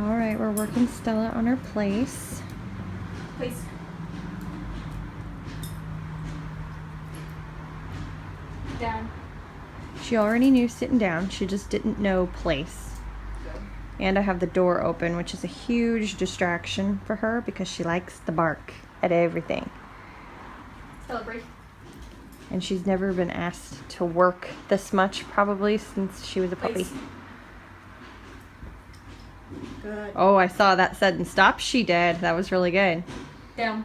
All right, we're working Stella on her place. Place. Down. She already knew sitting down. She just didn't know place. Good. And I have the door open, which is a huge distraction for her because she likes to bark at everything. Stella, breathe. And she's never been asked to work this much probably since she was a puppy. Place. Good. Oh, I saw that sudden stop she did. That was really good. Down.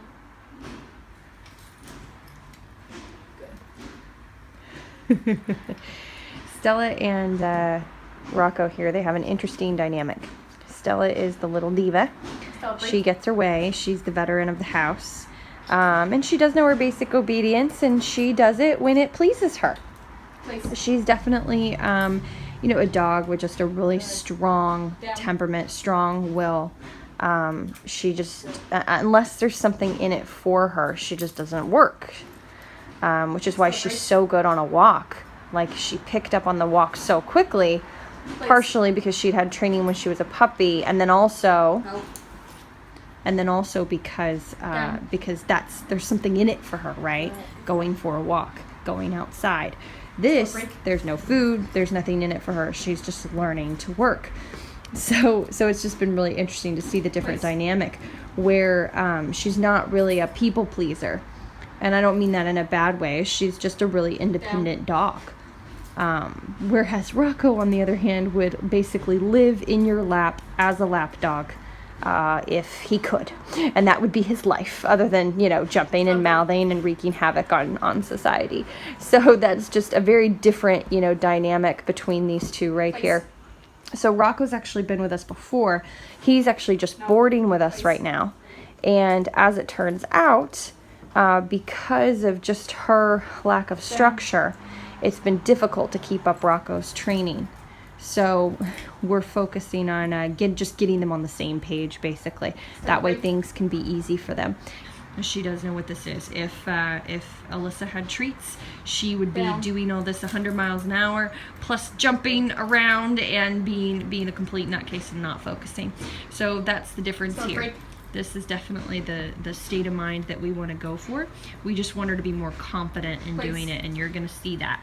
Stella and Rocco here, they have an interesting dynamic. Stella is the little diva. Stella, breathe. She gets her way. She's the veteran of the house. And she does know her basic obedience, and she does it when it pleases her. Place. She's definitely, a dog with just a really strong temperament, strong will. She just, unless there's something in it for her, she just doesn't work. Which is why she's so good on a walk. Like, she picked up on the walk so quickly, partially because she'd had training when she was a puppy, and then also... Nope. And then also because there's something in it for her, right? Going for a walk, going outside. This, there's no food, there's nothing in it for her. She's just learning to work. So it's just been really interesting to see the different dynamic where she's not really a people pleaser. And I don't mean that in a bad way. She's just a really independent dog. Whereas Rocco, on the other hand, would basically live in your lap as a lap dog. If he could, and that would be his life, other than, jumping and mouthing and wreaking havoc on society. So that's just a very different, dynamic between these two right here. So Rocco's actually been with us before. He's actually just boarding with us right now. And as it turns out, because of just her lack of structure, it's been difficult to keep up Rocco's training. So we're focusing on just getting them on the same page, basically. That way things can be easy for them. She does know what this is. If Alyssa had treats, she would be doing all this 100 miles an hour, plus jumping around and being a complete nutcase and not focusing. So that's the difference here. This is definitely the state of mind that we want to go for. We just want her to be more confident in doing it, and you're going to see that.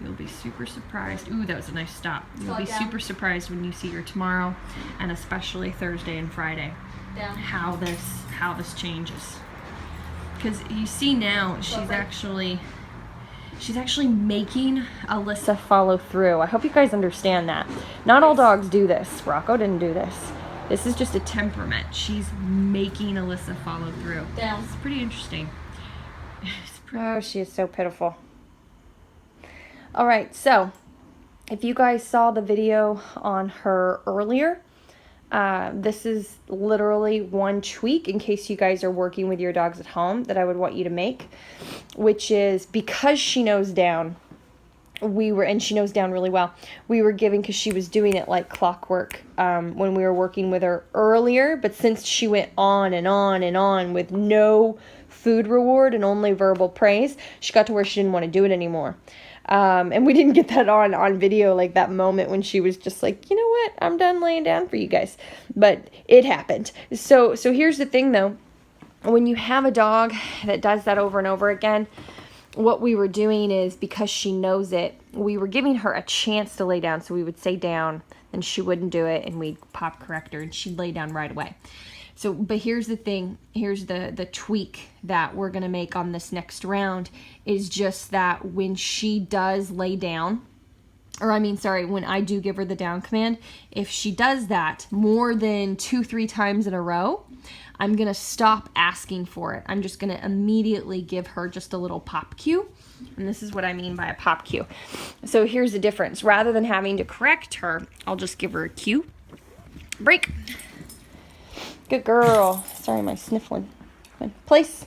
You'll be super surprised. Ooh, that was a nice stop. You'll be super surprised when you see her tomorrow, and especially Thursday and Friday, how this changes. Because you see now, she's actually making Alyssa follow through. I hope you guys understand that. Not all dogs do this. Rocco didn't do this. This is just a temperament. She's making Alyssa follow through. It's pretty interesting. Oh, she is so pitiful. All right, so if you guys saw the video on her earlier, this is literally one tweak in case you guys are working with your dogs at home that I would want you to make, which is because she knows down, and she knows down really well, we were giving, because she was doing it like clockwork when we were working with her earlier, but since she went on and on and on with no food reward and only verbal praise, she got to where she didn't want to do it anymore. And we didn't get that on video, like that moment when she was just like, you know what, I'm done laying down for you guys. But it happened. So here's the thing though, when you have a dog that does that over and over again, what we were doing is, because she knows it, we were giving her a chance to lay down. So we would say down, then she wouldn't do it, and we'd pop correct her, and she'd lay down right away. So, but here's the thing, here's the tweak that we're going to make on this next round, is just that when she does lay down, when I do give her the down command, if she does that more than 2-3 times in a row, I'm going to stop asking for it. I'm just going to immediately give her just a little pop cue. And this is what I mean by a pop cue. So here's the difference. Rather than having to correct her, I'll just give her a cue. Break. Good girl. Sorry, my sniffling. Come on. Place.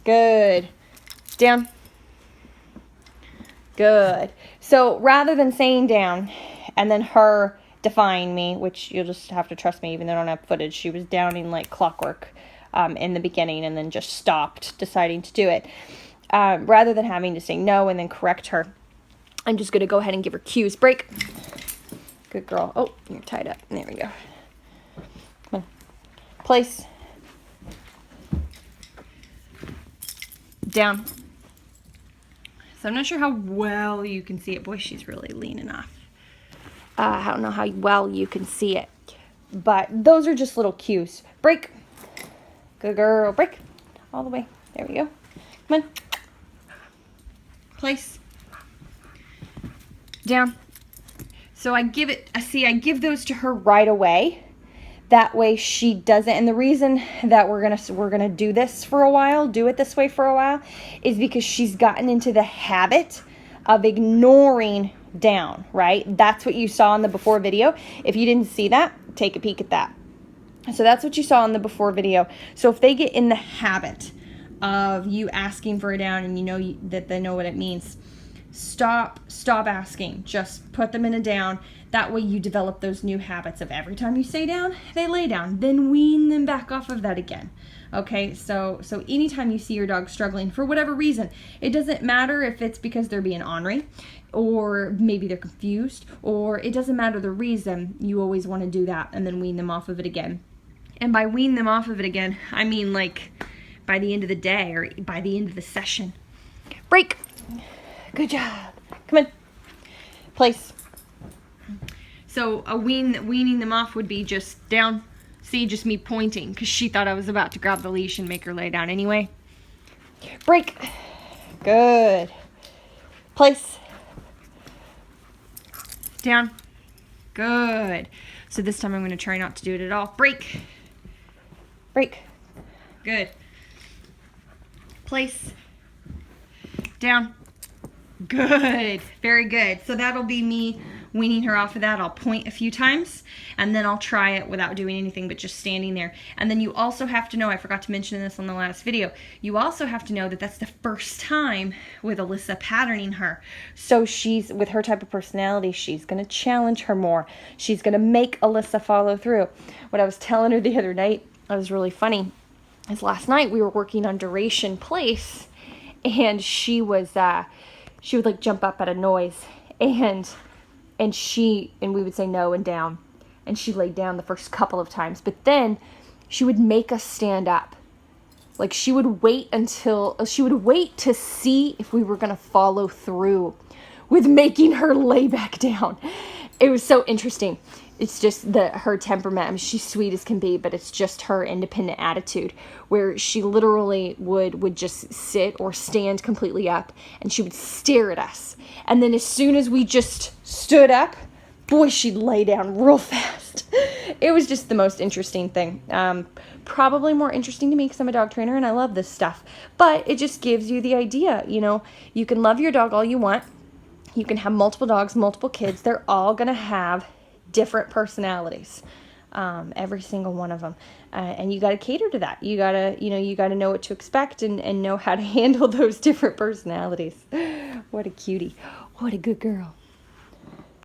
Good. Down. Good. So rather than saying down and then her defying me, which you'll just have to trust me, even though I don't have footage, she was downing like clockwork in the beginning and then just stopped deciding to do it. Rather than having to say no and then correct her, I'm just going to go ahead and give her cues. Break. Good girl. Oh, you're tied up. There we go. Place. Down. So I'm not sure how well you can see it. Boy, she's really lean enough. I don't know how well you can see it. But those are just little cues. Break. Good girl. Break. All the way. There we go. Come on. Place. Down. So I give those to her right away. That way she doesn't, and the reason that we're gonna do this for a while, do it this way for a while, is because she's gotten into the habit of ignoring down, right? That's what you saw in the before video. If you didn't see that, take a peek at that. So that's what you saw in the before video. So if they get in the habit of you asking for a down and you know that they know what it means, stop asking. Just put them in a down. That way you develop those new habits of every time you say down, they lay down. Then wean them back off of that again. Okay, so anytime you see your dog struggling for whatever reason, it doesn't matter if it's because they're being ornery, or maybe they're confused, or it doesn't matter the reason, you always want to do that and then wean them off of it again. And by wean them off of it again, I mean like by the end of the day or by the end of the session. Break. Good job. Come on. Place. So weaning them off would be just down. See, just me pointing because she thought I was about to grab the leash and make her lay down anyway. Break. Good. Place. Down. Good. So this time I'm going to try not to do it at all. Break. Break. Good. Place. Down. Good. Very good. So that'll be me weaning her off of that. I'll point a few times and then I'll try it without doing anything but just standing there. And then you also have to know, I forgot to mention this on the last video, you also have to know that that's the first time with Alyssa patterning her. So she's, with her type of personality, she's going to challenge her more. She's going to make Alyssa follow through. What I was telling her the other night, it was really funny, is last night we were working on duration place and she would like jump up at a noise and we would say no and down, and she laid down the first couple of times, but then she would make us stand up. Like she would wait to see if we were going to follow through with making her lay back down. It was so interesting. It's just her temperament. I mean, she's sweet as can be, but it's just her independent attitude where she literally would just sit or stand completely up and she would stare at us. And then as soon as we just stood up, boy, she'd lay down real fast. It was just the most interesting thing. Probably more interesting to me because I'm a dog trainer and I love this stuff. But it just gives you the idea, you know, you can love your dog all you want. You can have multiple dogs, multiple kids. They're all going to have different personalities, every single one of them, and you got to cater to that. You got to know what to expect and know how to handle those different personalities. What a cutie. What a good girl.